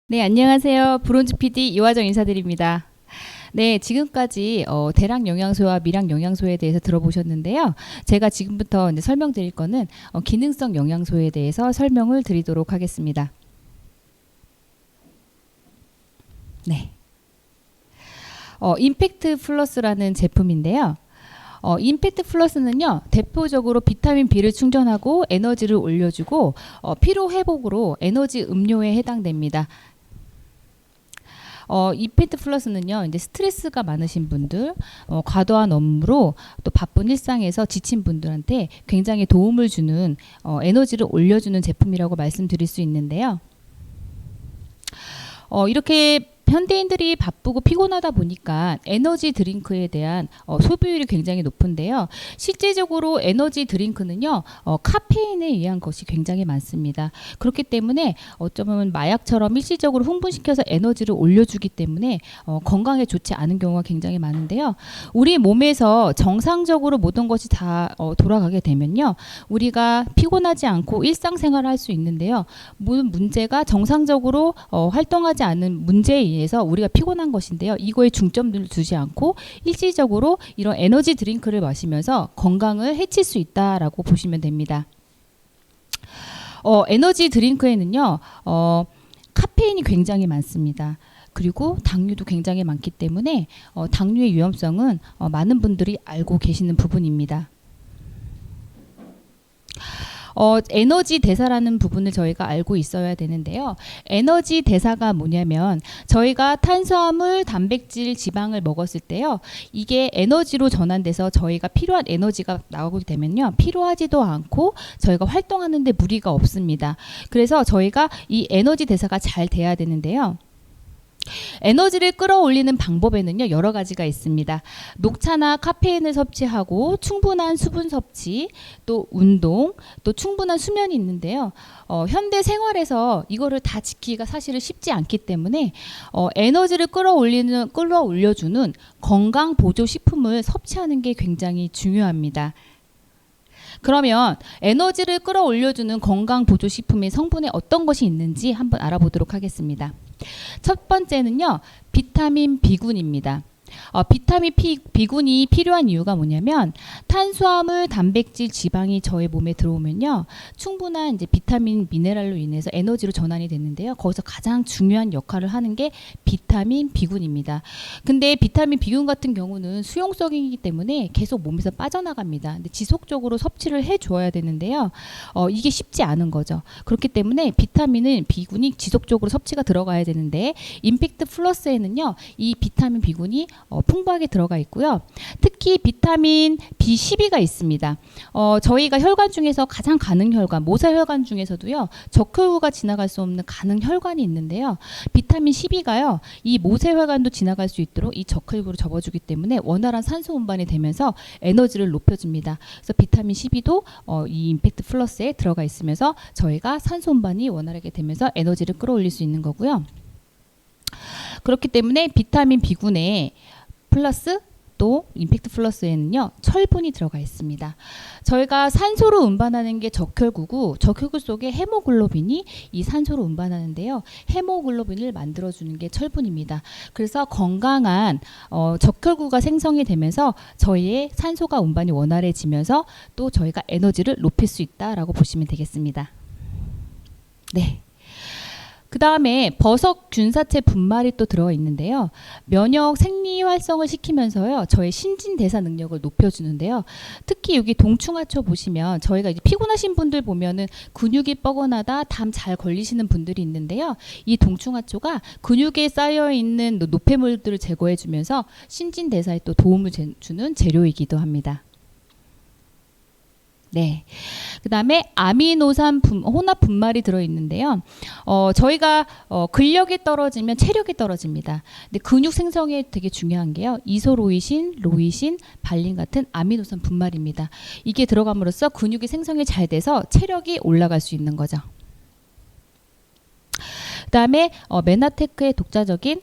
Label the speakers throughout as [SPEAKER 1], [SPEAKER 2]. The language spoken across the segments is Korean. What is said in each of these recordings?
[SPEAKER 1] 네, 안녕하세요. 브론즈 PD 이화정 인사드립니다. 네, 지금까지 대량 영양소와 미량 영양소에 대해서 들어보셨는데요. 제가 지금부터 이제 설명드릴 거는 기능성 영양소에 대해서 설명을 드리도록 하겠습니다. 네. 임팩트 플러스라는 제품인데요. 임팩트 플러스는요, 대표적으로 비타민 B를 충전하고 에너지를 올려주고 피로 회복으로 에너지 음료에 해당됩니다. 임팩트 플러스는요, 이제 스트레스가 많으신 분들, 과도한 업무로 또 바쁜 일상에서 지친 분들한테 굉장히 도움을 주는 에너지를 올려주는 제품이라고 말씀드릴 수 있는데요. 이렇게 현대인들이 바쁘고 피곤하다 보니까 에너지 드링크에 대한 소비율이 굉장히 높은데요. 실제적으로 에너지 드링크는요, 카페인에 의한 것이 굉장히 많습니다. 그렇기 때문에 어쩌면 마약처럼 일시적으로 흥분시켜서 에너지를 올려주기 때문에 건강에 좋지 않은 경우가 굉장히 많은데요. 우리 몸에서 정상적으로 모든 것이 다 돌아가게 되면요, 우리가 피곤하지 않고 일상생활을 할 수 있는데요. 모든 문제가 정상적으로 활동하지 않은 문제에 의해서 우리가 피곤한 것인데요. 이거에 중점을 두지 않고 일시적으로 이런 에너지 드링크를 마시면서 건강을 해칠 수 있다라고 보시면 됩니다. 에너지 드링크에는요, 카페인이 굉장히 많습니다. 그리고 당류도 굉장히 많기 때문에 당류의 위험성은 많은 분들이 알고 계시는 부분입니다. 에너지 대사라는 부분을 저희가 알고 있어야 되는데요. 에너지 대사가 뭐냐면 저희가 탄수화물, 단백질, 지방을 먹었을 때요. 이게 에너지로 전환돼서 저희가 필요한 에너지가 나오게 되면요. 필요하지도 않고 저희가 활동하는데 무리가 없습니다. 그래서 저희가 이 에너지 대사가 잘 돼야 되는데요. 에너지를 끌어올리는 방법에는요, 여러 가지가 있습니다. 녹차나 카페인을 섭취하고 충분한 수분 섭취, 또 운동, 또 충분한 수면이 있는데요. 현대 생활에서 이거를 다 지키기가 사실은 쉽지 않기 때문에 에너지를 끌어올려주는 건강 보조 식품을 섭취하는 게 굉장히 중요합니다. 그러면 에너지를 끌어올려주는 건강 보조 식품의 성분에 어떤 것이 있는지 한번 알아보도록 하겠습니다. 첫 번째는요, 비타민 B군입니다. 비타민 B군이 필요한 이유가 뭐냐면 탄수화물, 단백질, 지방이 저의 몸에 들어오면요, 충분한 이제 비타민, 미네랄로 인해서 에너지로 전환이 되는데요. 거기서 가장 중요한 역할을 하는 게 비타민 B군입니다. 근데 비타민 B군 같은 경우는 수용성이기 때문에 계속 몸에서 빠져나갑니다. 근데 지속적으로 섭취를 해줘야 되는데요. 이게 쉽지 않은 거죠. 그렇기 때문에 비타민은 B군이 지속적으로 섭취가 들어가야 되는데 임팩트 플러스에는요, 이 비타민 B군이 풍부하게 들어가 있고요. 특히 비타민 B12가 있습니다. 저희가 혈관 중에서 가장 가능 혈관, 모세혈관 중에서도요, 적혈구가 지나갈 수 없는 가능 혈관이 있는데요. 비타민 12가요, 이 모세혈관도 지나갈 수 있도록 이 적혈구를 접어주기 때문에 원활한 산소 운반이 되면서 에너지를 높여줍니다. 그래서 비타민 12도 이 임팩트 플러스에 들어가 있으면서 저희가 산소 운반이 원활하게 되면서 에너지를 끌어올릴 수 있는 거고요. 그렇기 때문에 비타민 B군에 플러스 또 임팩트 플러스에는요, 철분이 들어가 있습니다. 저희가 산소로 운반하는 게 적혈구고 적혈구 속에 헤모글로빈이 이 산소로 운반하는데요. 헤모글로빈을 만들어주는 게 철분입니다. 그래서 건강한 적혈구가 생성이 되면서 저희의 산소가 운반이 원활해지면서 또 저희가 에너지를 높일 수 있다라고 보시면 되겠습니다. 네. 그 다음에 버섯 균사체 분말이 또 들어 있는데요. 면역 생리 활성을 시키면서요, 저의 신진대사 능력을 높여주는데요. 특히 여기 동충하초 보시면 저희가 이제 피곤하신 분들 보면은 근육이 뻐근하다, 담 잘 걸리시는 분들이 있는데요. 이 동충하초가 근육에 쌓여 있는 노폐물들을 제거해주면서 신진대사에 또 도움을 주는 재료이기도 합니다. 네. 그 다음에 아미노산 혼합 분말이 들어있는데요. 저희가 근력이 떨어지면 체력이 떨어집니다. 근데 근육 생성에 되게 중요한 게요, 이소로이신, 로이신, 발린 같은 아미노산 분말입니다. 이게 들어감으로써 근육이 생성이 잘 돼서 체력이 올라갈 수 있는 거죠. 다음에 메나테크의 독자적인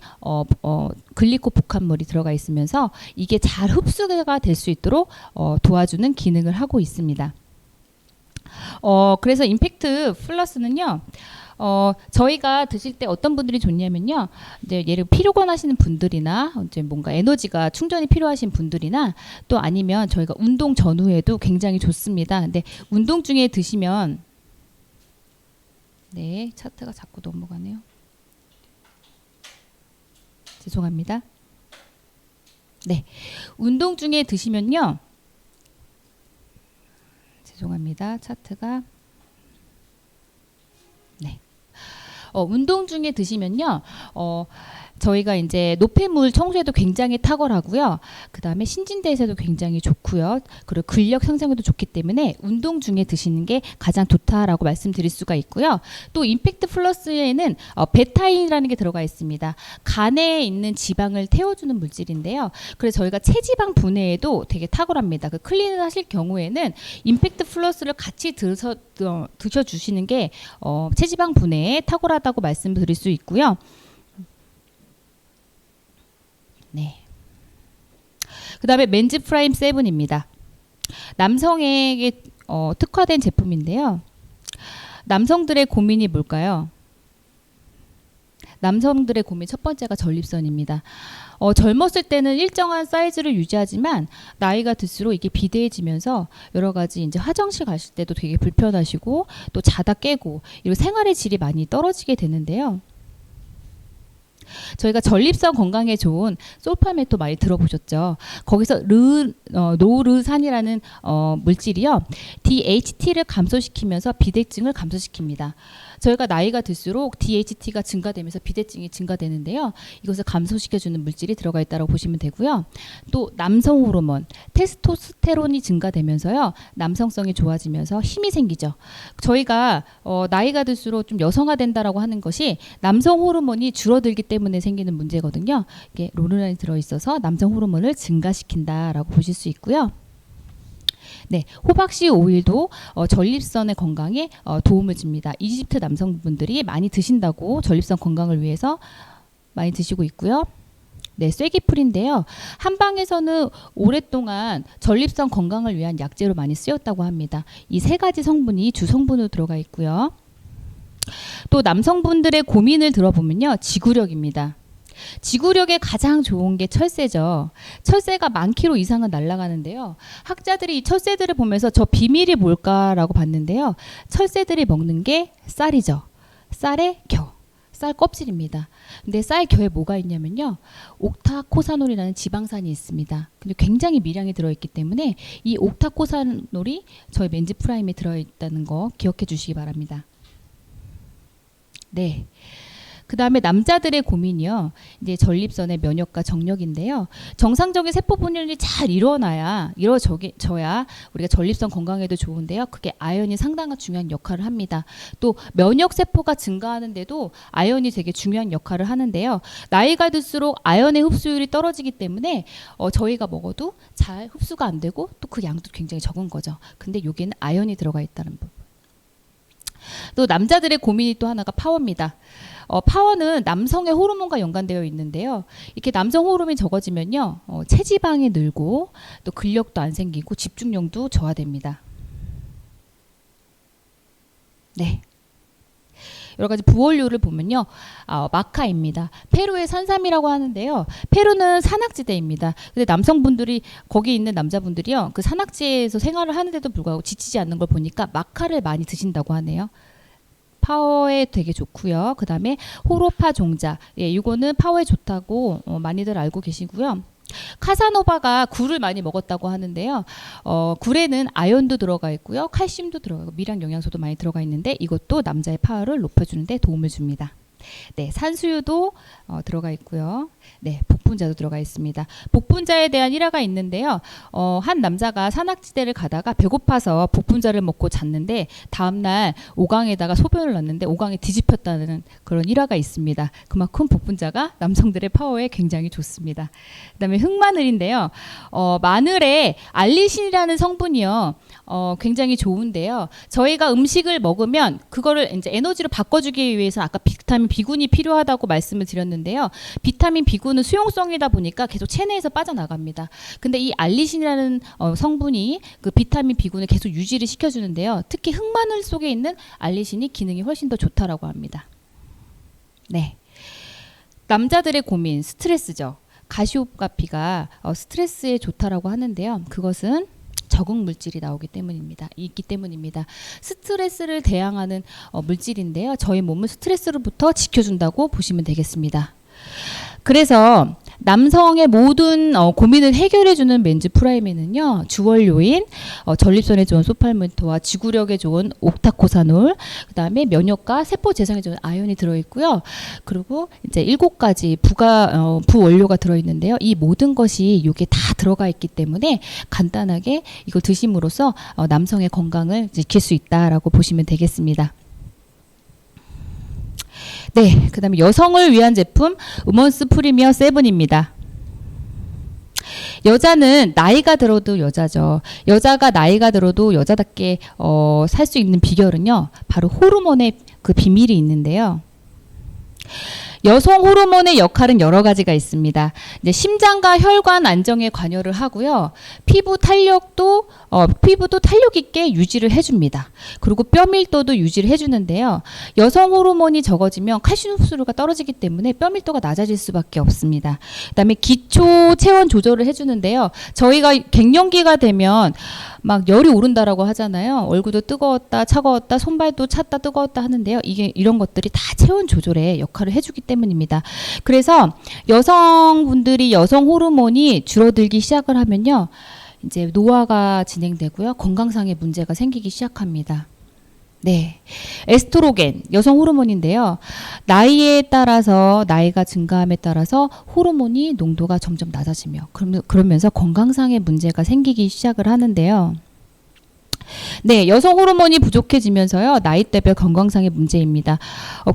[SPEAKER 1] 글리코복합물이 들어가 있으면서 이게 잘 흡수가 될 수 있도록 도와주는 기능을 하고 있습니다. 그래서 임팩트 플러스는요. 저희가 드실 때 어떤 분들이 좋냐면요. 이제 예를 피로관 하시는 분들이나 이제 뭔가 에너지가 충전이 필요하신 분들이나 또 아니면 저희가 운동 전후에도 굉장히 좋습니다. 근데 운동 중에 드시면 네, 차트가 자꾸 넘어가네요. 죄송합니다. 네. 운동 중에 드시면요. 죄송합니다. 차트가 네. 운동 중에 드시면요. 저희가 이제 노폐물 청소에도 굉장히 탁월하고요. 그 다음에 신진대사에도 굉장히 좋고요. 그리고 근력 형성에도 좋기 때문에 운동 중에 드시는 게 가장 좋다라고 말씀드릴 수가 있고요. 또 임팩트 플러스에는 베타인이라는 게 들어가 있습니다. 간에 있는 지방을 태워주는 물질인데요. 그래서 저희가 체지방 분해에도 되게 탁월합니다. 그 클린을 하실 경우에는 임팩트 플러스를 같이 드셔주시는 게 체지방 분해에 탁월하다고 말씀드릴 수 있고요. 네. 그 다음에 맨즈 프라임 7입니다. 남성에게 특화된 제품인데요. 남성들의 고민이 뭘까요? 남성들의 고민 첫 번째가 전립선입니다. 젊었을 때는 일정한 사이즈를 유지하지만 나이가 들수록 이게 비대해지면서 여러 가지 이제 화장실 가실 때도 되게 불편하시고 또 자다 깨고 이런 생활의 질이 많이 떨어지게 되는데요. 저희가 전립선 건강에 좋은 솔파메토 많이 들어보셨죠? 거기서 노르산이라는 물질이요. DHT를 감소시키면서 비대증을 감소시킵니다. 저희가 나이가 들수록 DHT가 증가되면서 비대증이 증가되는데요. 이것을 감소시켜주는 물질이 들어가 있다고 보시면 되고요. 또 남성 호르몬, 테스토스테론이 증가되면서요. 남성성이 좋아지면서 힘이 생기죠. 저희가 나이가 들수록 좀 여성화된다라고 하는 것이 남성 호르몬이 줄어들기 때문에 생기는 문제거든요. 이게 로르란이 들어있어서 남성 호르몬을 증가시킨다라고 보실 수 있고요. 네, 호박씨 오일도 전립선의 건강에 도움을 줍니다. 이집트 남성분들이 많이 드신다고 전립선 건강을 위해서 많이 드시고 있고요. 네, 쐐기풀인데요. 한방에서는 오랫동안 전립선 건강을 위한 약재로 많이 쓰였다고 합니다. 이 세 가지 성분이 주 성분으로 들어가 있고요. 또 남성분들의 고민을 들어보면요. 지구력입니다. 지구력에 가장 좋은 게 철새죠. 철새가 10,000km 이상은 날아가는데요. 학자들이 이 철새들을 보면서 저 비밀이 뭘까라고 봤는데요. 철새들이 먹는 게 쌀이죠. 쌀의 겨, 쌀 껍질입니다. 근데 쌀 겨에 뭐가 있냐면요. 옥타코사놀이라는 지방산이 있습니다. 근데 굉장히 미량이 들어있기 때문에 이 옥타코사놀이 저희 맨즈 프라임에 들어있다는 거 기억해 주시기 바랍니다. 네. 그 다음에 남자들의 고민이요. 이제 전립선의 면역과 정력인데요. 정상적인 세포 분열이 잘 이루어져야 우리가 전립선 건강에도 좋은데요. 그게 아연이 상당한 중요한 역할을 합니다. 또 면역 세포가 증가하는데도 아연이 되게 중요한 역할을 하는데요. 나이가 들수록 아연의 흡수율이 떨어지기 때문에 저희가 먹어도 잘 흡수가 안 되고 또 그 양도 굉장히 적은 거죠. 근데 여기는 아연이 들어가 있다는 부분. 또 남자들의 고민이 또 하나가 파워입니다. 파워는 남성의 호르몬과 연관되어 있는데요. 이렇게 남성 호르몬이 적어지면요. 체지방이 늘고 또 근력도 안 생기고 집중력도 저하됩니다. 네. 여러 가지 부원료를 보면요. 마카입니다. 페루의 산삼이라고 하는데요. 페루는 산악지대입니다. 근데 남성분들이 거기 있는 남자분들이요. 그 산악지에서 생활을 하는데도 불구하고 지치지 않는 걸 보니까 마카를 많이 드신다고 하네요. 파워에 되게 좋고요. 그 다음에 호로파 종자. 예, 이거는 파워에 좋다고 많이들 알고 계시고요. 카사노바가 굴을 많이 먹었다고 하는데요. 굴에는 아연도 들어가 있고요. 칼슘도 들어가고 미량 영양소도 많이 들어가 있는데 이것도 남자의 파워를 높여주는 데 도움을 줍니다. 네, 산수유도 들어가 있고요. 네, 복분자도 들어가 있습니다. 복분자에 대한 일화가 있는데요. 한 남자가 산악지대를 가다가 배고파서 복분자를 먹고 잤는데 다음날 오강에다가 소변을 놨는데 오강에 뒤집혔다는 그런 일화가 있습니다. 그만큼 복분자가 남성들의 파워에 굉장히 좋습니다. 그 다음에 흑마늘인데요. 마늘에 알리신이라는 성분이요. 굉장히 좋은데요. 저희가 음식을 먹으면 그거를 이제 에너지로 바꿔주기 위해서 아까 비타민 B군이 필요하다고 말씀을 드렸는데요. 비타민 B군은 수용성이다 보니까 계속 체내에서 빠져나갑니다. 근데 이 알리신이라는 성분이 그 비타민 B군을 계속 유지를 시켜주는데요. 특히 흑마늘 속에 있는 알리신이 기능이 훨씬 더 좋다라고 합니다. 네. 남자들의 고민, 스트레스죠. 가시오가피가 스트레스에 좋다라고 하는데요. 그것은 적응 물질이 있기 때문입니다. 스트레스를 대항하는 물질인데요. 저희 몸을 스트레스로부터 지켜준다고 보시면 되겠습니다. 그래서 남성의 모든 고민을 해결해주는 맨즈 프라임에는요, 주원료인 전립선에 좋은 소팔멘토와 지구력에 좋은 옥타코사놀, 그 다음에 면역과 세포 재생에 좋은 아연이 들어있고요. 그리고 이제 7가지 부원료가 들어있는데요. 이 모든 것이 이게 다 들어가 있기 때문에 간단하게 이걸 드심으로써 남성의 건강을 지킬 수 있다라고 보시면 되겠습니다. 네, 그 다음에 여성을 위한 제품 우먼스 프리미어 7입니다. 여자는 나이가 들어도 여자죠. 여자가 나이가 들어도 여자답게 살 수 있는 비결은요, 바로 호르몬의 그 비밀이 있는데요. 여성 호르몬의 역할은 여러 가지가 있습니다. 이제 심장과 혈관 안정에 관여를 하고요. 피부도 탄력 있게 유지를 해줍니다. 그리고 뼈 밀도도 유지를 해주는데요. 여성 호르몬이 적어지면 칼슘 흡수가 떨어지기 때문에 뼈 밀도가 낮아질 수밖에 없습니다. 그다음에 기초 체온 조절을 해주는데요. 저희가 갱년기가 되면 막 열이 오른다라고 하잖아요. 얼굴도 뜨거웠다, 차가웠다, 손발도 찼다, 뜨거웠다 하는데요. 이런 것들이 다 체온 조절에 역할을 해주기 때문입니다. 그래서 여성분들이 여성 호르몬이 줄어들기 시작을 하면요, 이제 노화가 진행되고요, 건강상의 문제가 생기기 시작합니다. 네, 에스트로겐 여성 호르몬인데요. 나이가 증가함에 따라서 호르몬이 농도가 점점 낮아지며 그러면서 건강상의 문제가 생기기 시작을 하는데요. 네, 여성 호르몬이 부족해지면서요, 나이대별 건강상의 문제입니다.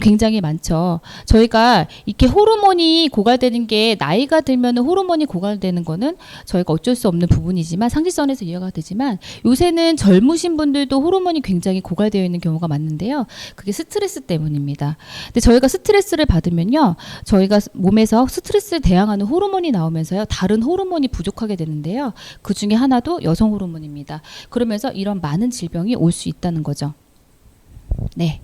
[SPEAKER 1] 굉장히 많죠. 저희가 이렇게 호르몬이 고갈되는 게, 나이가 들면 호르몬이 고갈되는 거는 저희가 어쩔 수 없는 부분이지만 상식선에서 이해가 되지만, 요새는 젊으신 분들도 호르몬이 굉장히 고갈되어 있는 경우가 많은데요. 그게 스트레스 때문입니다. 근데 저희가 스트레스를 받으면요, 저희가 몸에서 스트레스를 대항하는 호르몬이 나오면서요, 다른 호르몬이 부족하게 되는데요. 그 중에 하나도 여성 호르몬입니다. 그러면서 이런 많은 질병이 올 수 있다는 거죠. 네,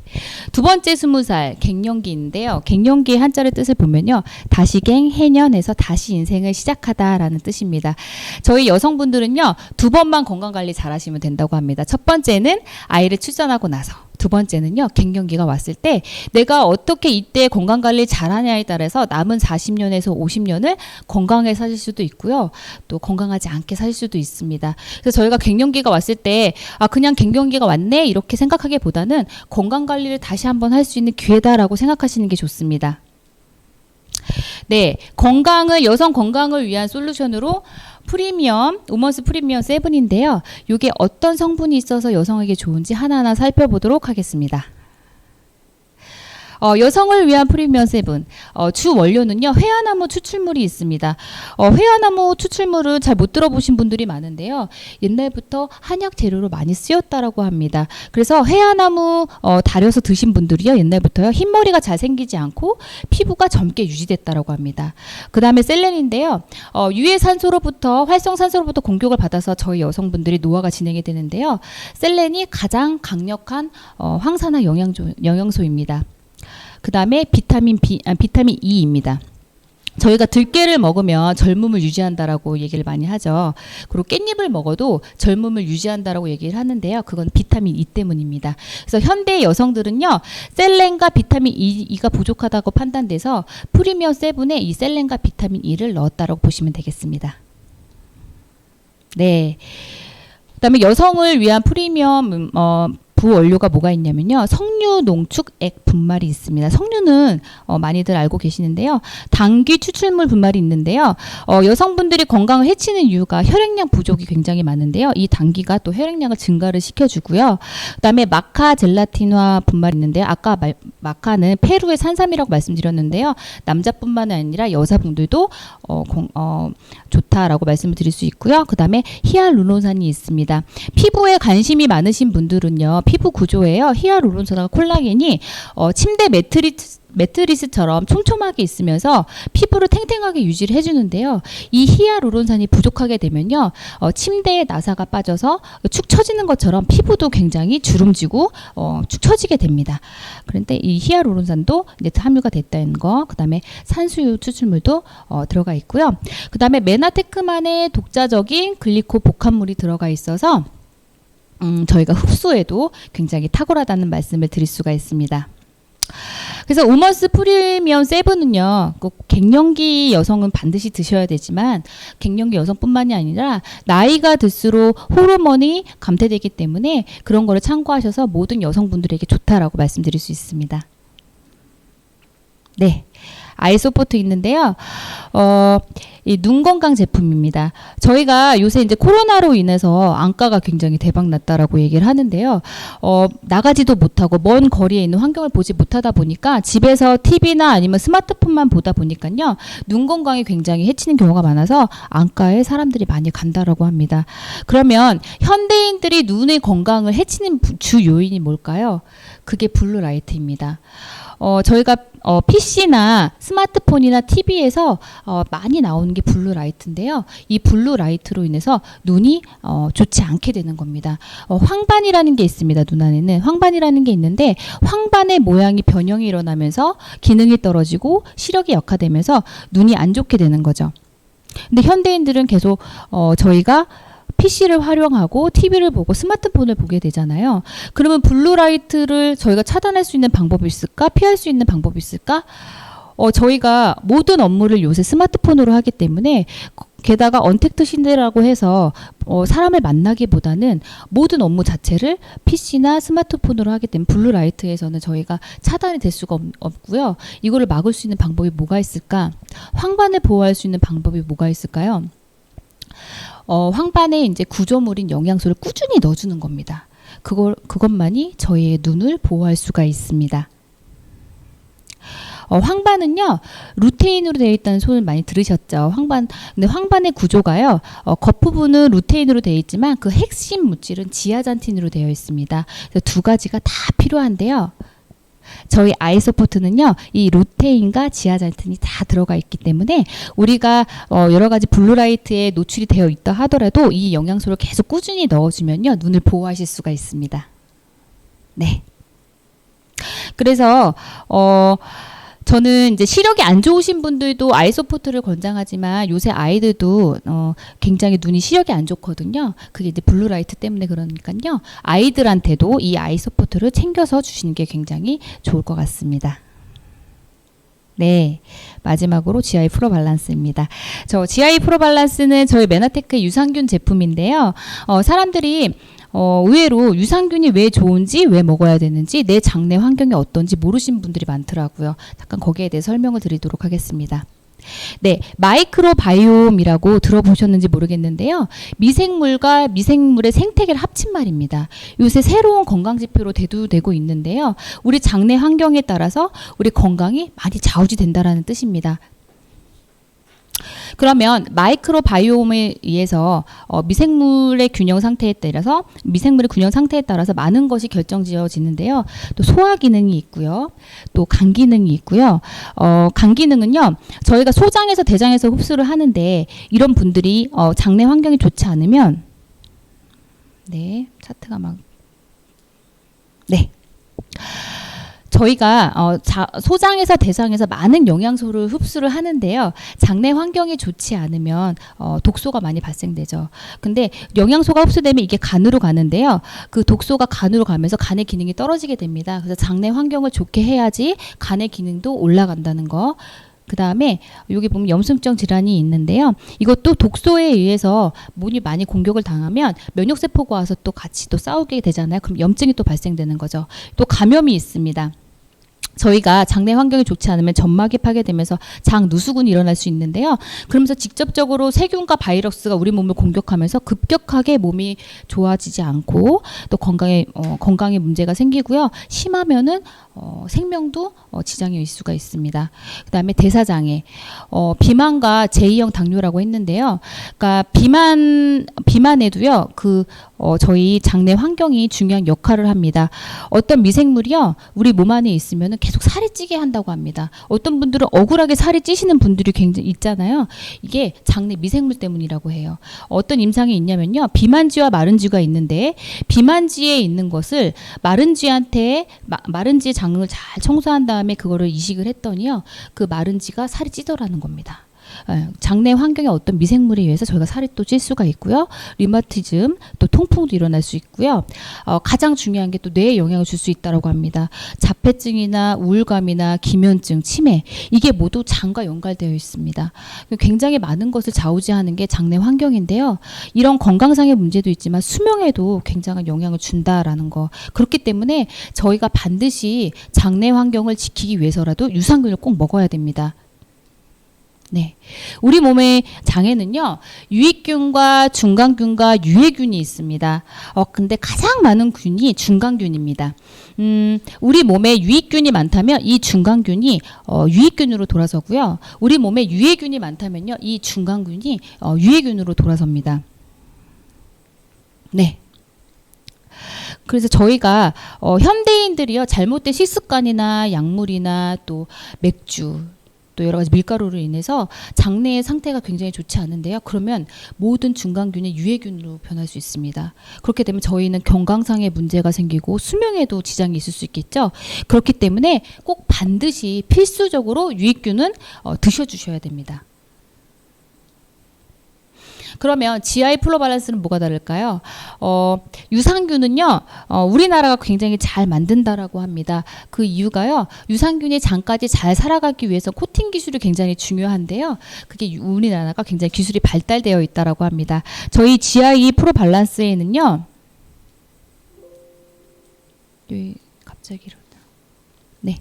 [SPEAKER 1] 두 번째 20살 갱년기인데요. 갱년기의 한자를 뜻을 보면요, 다시갱 해년에서 다시 인생을 시작하다라는 뜻입니다. 저희 여성분들은요, 2번만 건강관리 잘 하시면 된다고 합니다. 첫 번째는 아이를 출산하고 나서, 두 번째는요, 갱년기가 왔을 때 내가 어떻게 이때 건강관리를 잘하냐에 따라서 남은 40년에서 50년을 건강하게 사실 수도 있고요, 또 건강하지 않게 사실 수도 있습니다. 그래서 저희가 갱년기가 왔을 때 그냥 갱년기가 왔네 이렇게 생각하기보다는 건강관리를 다시 한번 할 수 있는 기회다라고 생각하시는 게 좋습니다. 네, 여성 건강을 위한 솔루션으로 우먼스 프리미엄 7인데요. 이게 어떤 성분이 있어서 여성에게 좋은지 하나하나 살펴보도록 하겠습니다. 여성을 위한 프리미엄 7, 주 원료는요, 회화나무 추출물이 있습니다. 회화나무 추출물을 잘 못 들어보신 분들이 많은데요, 옛날부터 한약 재료로 많이 쓰였다라고 합니다. 그래서 회화나무 달여서 드신 분들이요, 옛날부터요, 흰머리가 잘 생기지 않고 피부가 젊게 유지됐다라고 합니다. 그 다음에 셀렌인데요, 유해산소로부터 활성산소로부터 공격을 받아서 저희 여성분들이 노화가 진행이 되는데요, 셀렌이 가장 강력한 항산화 영양소입니다. 그 다음에 비타민 E입니다. 저희가 들깨를 먹으면 젊음을 유지한다라고 얘기를 많이 하죠. 그리고 깻잎을 먹어도 젊음을 유지한다라고 얘기를 하는데요. 그건 비타민 E 때문입니다. 그래서 현대 여성들은요, 셀렌과 비타민 E가 부족하다고 판단돼서 프리미엄 7에 이 셀렌과 비타민 E를 넣었다라고 보시면 되겠습니다. 네. 그다음에 여성을 위한 프리미엄 부원료가 뭐가 있냐면요. 석류, 농축, 액 분말이 있습니다. 석류는 많이들 알고 계시는데요. 당귀 추출물 분말이 있는데요. 여성분들이 건강을 해치는 이유가 혈액량 부족이 굉장히 많은데요. 이 당귀가 또 혈액량을 증가를 시켜주고요. 그다음에 마카 젤라틴화 분말이 있는데요. 아까 마카는 페루의 산삼이라고 말씀드렸는데요. 남자뿐만 아니라 여자분들도 좋다라고 말씀을 드릴 수 있고요. 그다음에 히알루론산이 있습니다. 피부에 관심이 많으신 분들은요. 피부 구조에요. 히알루론산과 콜라겐이 침대 매트리스처럼 촘촘하게 있으면서 피부를 탱탱하게 유지를 해주는데요. 이 히알루론산이 부족하게 되면요. 침대에 나사가 빠져서 축 처지는 것처럼 피부도 굉장히 주름지고 축 처지게 됩니다. 그런데 이 히알루론산도 이제 함유가 됐다는 거, 그 다음에 산수유 추출물도 들어가 있고요. 그 다음에 메나테크만의 독자적인 글리코 복합물이 들어가 있어서 저희가 흡수에도 굉장히 탁월하다는 말씀을 드릴 수가 있습니다. 그래서 우먼스 프리미엄 7은요, 꼭 갱년기 여성은 반드시 드셔야 되지만 갱년기 여성뿐만이 아니라 나이가 들수록 호르몬이 감퇴되기 때문에 그런 거를 참고하셔서 모든 여성분들에게 좋다라고 말씀드릴 수 있습니다. 네. 아이소포트 있는데요. 이 눈 건강 제품입니다. 저희가 요새 이제 코로나로 인해서 안과가 굉장히 대박 났다라고 얘기를 하는데요. 나가지도 못하고 먼 거리에 있는 환경을 보지 못하다 보니까 집에서 TV나 아니면 스마트폰만 보다 보니까요. 눈 건강이 굉장히 해치는 경우가 많아서 안과에 사람들이 많이 간다라고 합니다. 그러면 현대인들이 눈의 건강을 해치는 주 요인이 뭘까요? 그게 블루라이트입니다. 저희가 PC나 스마트폰이나 TV에서 많이 나오는 게 블루라이트인데요. 이 블루라이트로 인해서 눈이 좋지 않게 되는 겁니다. 황반이라는 게 있습니다. 눈 안에는 황반이라는 게 있는데 황반의 모양이 변형이 일어나면서 기능이 떨어지고 시력이 약화되면서 눈이 안 좋게 되는 거죠. 근데 현대인들은 계속 저희가 PC를 활용하고 TV를 보고 스마트폰을 보게 되잖아요. 그러면 블루라이트를 저희가 차단할 수 있는 방법이 있을까? 피할 수 있는 방법이 있을까? 저희가 모든 업무를 요새 스마트폰으로 하기 때문에 게다가 언택트 신대라고 해서 사람을 만나기보다는 모든 업무 자체를 PC나 스마트폰으로 하기 때문에 블루라이트에서는 저희가 차단이 될 수가 없고요. 이거를 막을 수 있는 방법이 뭐가 있을까? 황반을 보호할 수 있는 방법이 뭐가 있을까요? 황반에 이제 구조물인 영양소를 꾸준히 넣어주는 겁니다. 그것만이 저희의 눈을 보호할 수가 있습니다. 황반은요, 루테인으로 되어 있다는 소리를 많이 들으셨죠. 근데 황반의 구조가요, 겉부분은 루테인으로 되어 있지만 그 핵심 물질은 지아잔틴으로 되어 있습니다. 그래서 두 가지가 다 필요한데요. 저희 아이소포트는요, 이 루테인과 지아잔틴이 다 들어가 있기 때문에 우리가 여러 가지 블루라이트에 노출이 되어 있다 하더라도 이 영양소를 계속 꾸준히 넣어주면요, 눈을 보호하실 수가 있습니다. 네. 그래서 저는 이제 시력이 안 좋으신 분들도 아이소포트를 권장하지만 요새 아이들도 굉장히 눈이 시력이 안 좋거든요. 그게 이제 블루라이트 때문에 그러니까요. 아이들한테도 이 아이소포트를 챙겨서 주시는 게 굉장히 좋을 것 같습니다. 네, 마지막으로 GI 프로 밸런스입니다. 저 GI 프로 밸런스는 저희 메나테크의 유산균 제품인데요. 사람들이 의외로 유산균이 왜 좋은지, 왜 먹어야 되는지, 내 장내 환경이 어떤지 모르시는 분들이 많더라고요. 잠깐 거기에 대해 설명을 드리도록 하겠습니다. 네, 마이크로바이옴이라고 들어보셨는지 모르겠는데요. 미생물과 미생물의 생태계를 합친 말입니다. 요새 새로운 건강지표로 대두되고 있는데요. 우리 장내 환경에 따라서 우리 건강이 많이 좌우지된다라는 뜻입니다. 그러면 마이크로바이옴에 의해서 미생물의 균형 상태에 따라서 많은 것이 결정지어지는데요. 또 소화 기능이 있고요. 또 간 기능이 있고요. 간 기능은요. 저희가 소장에서 대장에서 흡수를 하는데 이런 분들이 장내 환경이 좋지 않으면 네, 차트가 막 네. 저희가 소장에서 대장에서 많은 영양소를 흡수를 하는데요. 장내 환경이 좋지 않으면 독소가 많이 발생되죠. 근데 영양소가 흡수되면 이게 간으로 가는데요. 그 독소가 간으로 가면서 간의 기능이 떨어지게 됩니다. 그래서 장내 환경을 좋게 해야지 간의 기능도 올라간다는 거 그 다음에 여기 보면 염증성 질환이 있는데요. 이것도 독소에 의해서 몸이 많이 공격을 당하면 면역세포가 와서 또 같이 또 싸우게 되잖아요. 그럼 염증이 또 발생되는 거죠. 또 감염이 있습니다. 저희가 장내 환경이 좋지 않으면 점막이 파괴되면서 장 누수군이 일어날 수 있는데요. 그러면서 직접적으로 세균과 바이러스가 우리 몸을 공격하면서 급격하게 몸이 좋아지지 않고 또 건강에 문제가 생기고요. 심하면은 생명도 지장이 일 수가 있습니다. 그다음에 대사장애, 비만과 제2형 당뇨라고 했는데요. 그러니까 비만에도요. 저희 장내 환경이 중요한 역할을 합니다. 어떤 미생물이요, 우리 몸 안에 있으면은 계속 살이 찌게 한다고 합니다. 어떤 분들은 억울하게 살이 찌시는 분들이 굉장히 있잖아요. 이게 장내 미생물 때문이라고 해요. 어떤 임상이 있냐면요, 비만쥐와 마른쥐가 있는데 비만쥐에 있는 것을 마른쥐한테 마른쥐의 장을 잘 청소한 다음에 그거를 이식을 했더니요, 그 마른쥐가 살이 찌더라는 겁니다. 장내 환경의 어떤 미생물에 의해서 저희가 살이 또 찔 수가 있고요. 리마티즘, 또 통풍도 일어날 수 있고요. 가장 중요한 게 또 뇌에 영향을 줄 수 있다고 합니다. 자폐증이나 우울감이나 기면증, 치매, 이게 모두 장과 연관되어 있습니다. 굉장히 많은 것을 좌우지하는 게 장내 환경인데요. 이런 건강상의 문제도 있지만 수명에도 굉장한 영향을 준다라는 거. 그렇기 때문에 저희가 반드시 장내 환경을 지키기 위해서라도 유산균을 꼭 먹어야 됩니다. 네, 우리 몸의 장에는요, 유익균과 중간균과 유해균이 있습니다. 근데 가장 많은 균이 중간균입니다. 우리 몸에 유익균이 많다면 이 중간균이 유익균으로 돌아서고요. 우리 몸에 유해균이 많다면요, 이 중간균이 유해균으로 돌아섭니다. 네. 그래서 저희가 현대인들이요, 잘못된 식습관이나 약물이나 또 맥주, 또 여러 가지 밀가루로 인해서 장내의 상태가 굉장히 좋지 않은데요. 그러면 모든 중간균이 유해균으로 변할 수 있습니다. 그렇게 되면 저희는 건강상의 문제가 생기고 수명에도 지장이 있을 수 있겠죠. 그렇기 때문에 꼭 반드시 필수적으로 유익균은 드셔주셔야 됩니다. 그러면 GI 플로 밸런스는 뭐가 다를까요? 유산균은요, 우리나라가 굉장히 잘 만든다라고 합니다. 그 이유가요, 유산균이 장까지 잘 살아가기 위해서 코팅 기술이 굉장히 중요한데요. 그게 우리나라가 굉장히 기술이 발달되어 있다라고 합니다. 저희 GI 프로 밸런스에는요, 갑자기 이러다. 네,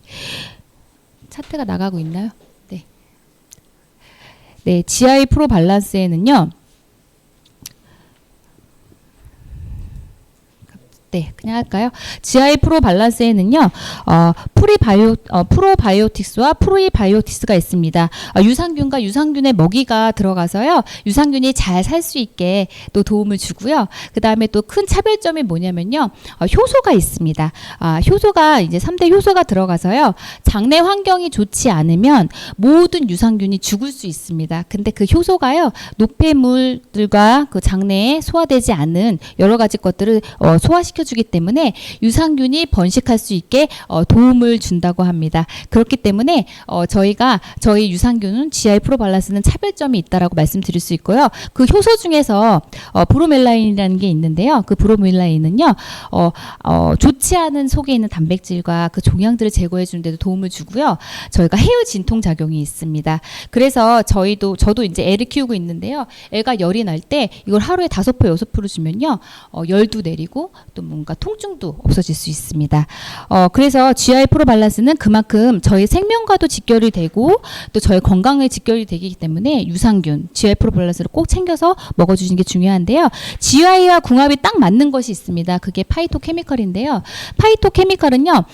[SPEAKER 1] 차트가 나가고 있나요? 네. 네, GI 프로 밸런스에는요, 네, 그냥 할까요? GI 프로 밸런스에는요, 프로바이오틱스와 프로이바이오틱스가 있습니다. 유산균과 유산균의 먹이가 들어가서요, 유산균이 잘 살 수 있게 또 도움을 주고요. 그 다음에 또 큰 차별점이 뭐냐면요, 효소가 있습니다. 효소가 이제 3대 효소가 들어가서요, 장내 환경이 좋지 않으면 모든 유산균이 죽을 수 있습니다. 근데 그 효소가요, 노폐물들과 그 장내에 소화되지 않은 여러 가지 것들을 소화시켜 주기 때문에 유산균이 번식할 수 있게 도움을 준다고 합니다. 그렇기 때문에 저희가 저희 유산균은 GI 프로 밸런스는 차별점이 있다라고 말씀드릴 수 있고요. 그 효소 중에서 브로멜라인이라는 게 있는데요. 그 브로멜라인은요, 좋지 않은 속에 있는 단백질과 그 종양들을 제거해 주는 데도 도움을 주고요. 저희가 해열 진통 작용이 있습니다. 그래서 저도 이제 애를 키우고 있는데요. 애가 열이 날 때 이걸 하루에 5포 6포를 주면요, 열도 내리고 또 뭔가 통증도 없어질 수 있습니다. 그래서 GI 프로 밸런스는 그만큼 저희 생명과도 직결이 되고 또 저희 건강에 직결이 되기 때문에 유산균, GI 프로 밸런스를 꼭 챙겨서 먹어주시는 게 중요한데요. GI와 궁합이 딱 맞는 것이 있습니다. 그게 파이토케미컬인데요. 파이토케미컬은요,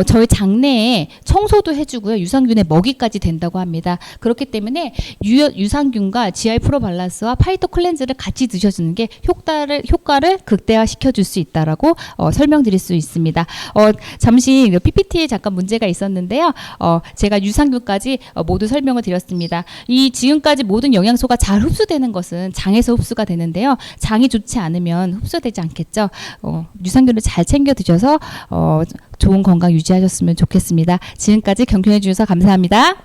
[SPEAKER 1] 저희 장내에 청소도 해주고요. 유산균의 먹이까지 된다고 합니다. 그렇기 때문에 유산균과 GI 프로 밸런스와 파이토 클렌즈를 같이 드셔주는 게 효과를 극대화시켜줄 수 있다라고 설명드릴 수 있습니다. 잠시 PPT에 잠깐 문제가 있었는데요. 제가 유산균까지 모두 설명을 드렸습니다. 이 지금까지 모든 영양소가 잘 흡수되는 것은 장에서 흡수가 되는데요. 장이 좋지 않으면 흡수되지 않겠죠. 유산균을 잘 챙겨 드셔서 좋은 건강 유지하셨으면 좋겠습니다. 지금까지 경청해 주셔서 감사합니다.